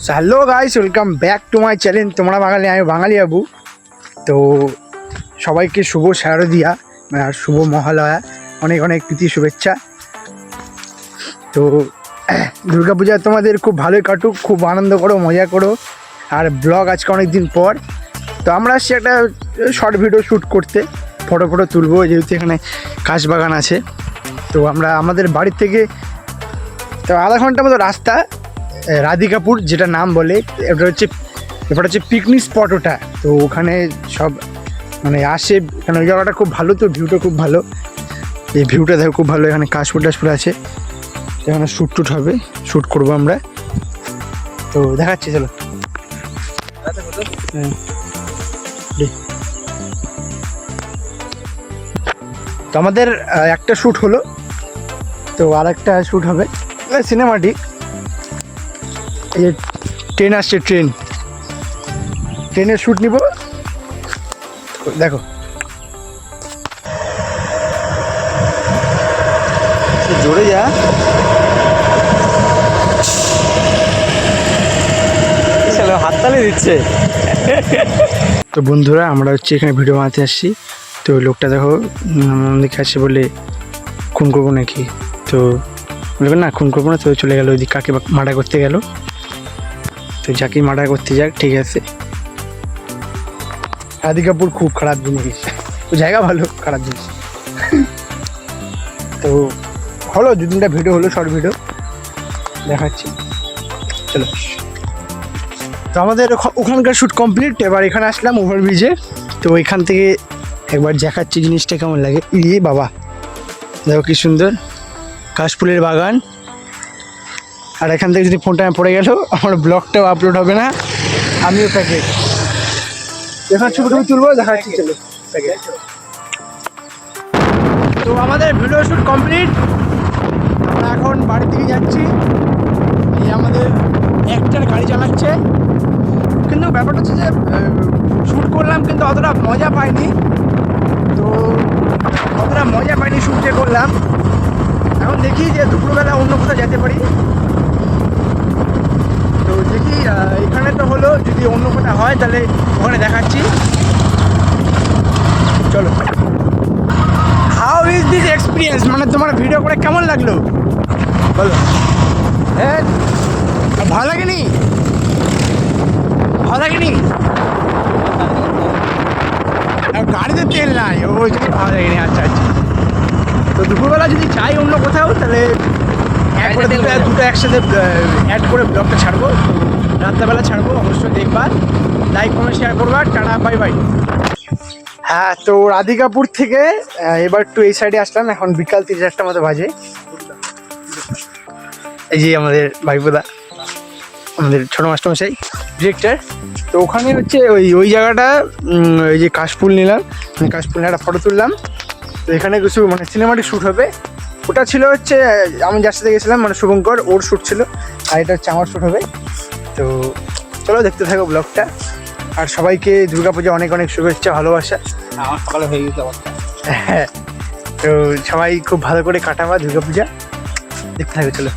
Hello guys, welcome back to my channel. তোমরা বাঙালি, আমি বাঙালি আবু। তো সবাইকে শুভ শারদিয়া আর শুভ মহালয়া, অনেক অনেক প্রীতি শুভেচ্ছা। তো দুর্গাপূজা তোমাদের খুব ভালোই কাটুক, খুব আনন্দ করো, মজা করো। আর ব্লগ আজকে অনেক দিন পর, তো আমরা আসছি একটা শর্ট ভিডিও শ্যুট করতে, ফটো তুলবো, যেহেতু এখানে কাশবাগান আছে। তো আমরা আমাদের বাড়ির থেকে তো আধা ঘন্টার মতো রাস্তা, রাধিকাপুর যেটা নাম বলে, এটা হচ্ছে পিকনিক স্পট ওটা। তো ওখানে সব মানে আসে, কারণ ওই জায়গাটা খুব ভালো, তো ভিউটা খুব ভালো। এই ভিউটা দেখো খুব ভালো, এখানে কাশফুল টাশফুল আছে, এখানে শ্যুট হবে, শ্যুট করবো আমরা। তো দেখাচ্ছি, চলো। তো আমাদের একটা শ্যুট হলো, তো আর একটা শ্যুট হবে সিনেমাটিক। এই যে ট্রেন আসছে, ট্রেনের শ্যুট নিব, দেখো। জোরে যা, হাততালি দিচ্ছে। তো বন্ধুরা, আমরা হচ্ছে এখানে ভিডিও বানাতে আসছি। তো লোকটা দেখো দেখে আসছে, বলে খুন করবো নাকি। তো বলবে না, খুন করবো না। তো চলে গেল ওইদিকে, কাকে মার্ডার করতে গেল। তো যাকে মার্ডার করতে যাক, ঠিক আছে। রাধিকাপুর খুব খারাপ জিনিস, তো জায়গা ভালো, খারাপ জিনিস। তো হলো দু তিনটা ভিডিও হলো, শর্ট ভিডিও দেখাচ্ছি, চলো। তো আমাদের ওখানকার শ্যুট কমপ্লিট। এবার এখানে আসলাম ওভারব্রিজে। তো এখান থেকে একবার দেখাচ্ছি জিনিসটা কেমন লাগে। ইয়ে বাবা, দেখো কি সুন্দর কাশফুলের বাগান। আর এখান থেকে যদি ফোনটা পড়ে গেল, আমার ব্লগটাও আপলোড হবে না, আমিও প্যাকে। এখন ছবি তুলবো, দেখাচ্ছি, চলো। তো আমাদের ভিডিও শ্যুট কমপ্লিট, আমরা এখন বাড়ির দিকে যাচ্ছি। এই আমাদের একটার গাড়ি চালাচ্ছে, কিন্তু ব্যাপারটা হচ্ছে যে শ্যুট করলাম, কিন্তু অতটা মজা পাইনি। তো অতটা মজা পাইনি শ্যুট যে করলাম। এখন দেখি যে দুপুরবেলা অন্য কোথাও যেতে পারি। তো দেখি, এখানে তো হলো, যদি অন্য কোথাও হয় তাহলে ওখানে দেখাচ্ছি, চলো। হাউ ইজ দিস এক্সপিরিয়েন্স, মানে তোমার ভিডিও করে কেমন লাগলো বলো? হ্যাঁ, ভালো লাগেনি? ভালো লাগেনি? গাড়িতে তেল নাই, ওই জন্য ভালো লাগেনি। আচ্ছা। তো দুপুরবেলা যদি চাই অন্য কোথাও, তাহলে দুটো একসাথে অ্যাড করে ব্লগটা ছাড়বো। রাত্রেবেলা ছাড়বো, অবশ্যই দেখবা, লাইক কমেন্ট শেয়ার করবা। Tata, bye bye. হ্যাঁ, তো রাধিকাপুর থেকে এবার একটু এই সাইডে আসলাম। এখন বিকাল 3-4টার মতো বাজে। এই যে আমাদের ভাইপোদা, আমাদের ছোটো মাস্টারমশাই ডিরেক্টর। তো ওখানে হচ্ছে ওই জায়গাটা, ওই যে কাশফুল নিলাম, কাশফুল নিয়ে একটা ফটো তুললাম। তো এখানে কিছু মানে সিনেমাটিক শ্যুট হবে। ওটা ছিল হচ্ছে আমি যার সাথে গেছিলাম, মানে শুভঙ্কর, ওর শ্যুট ছিল। আর এটা হচ্ছে আমার শ্যুট হবে। তো চলো, দেখতে থাকো ব্লগটা। আর সবাইকে দুর্গাপূজা অনেক অনেক শুভেচ্ছা, ভালোবাসা। আমার সকালে হয়ে গেছে অবস্থা। হ্যাঁ, তো সবাই খুব ভালো করে কাটাবা দুর্গাপূজা, দেখতে থাকো, চলো।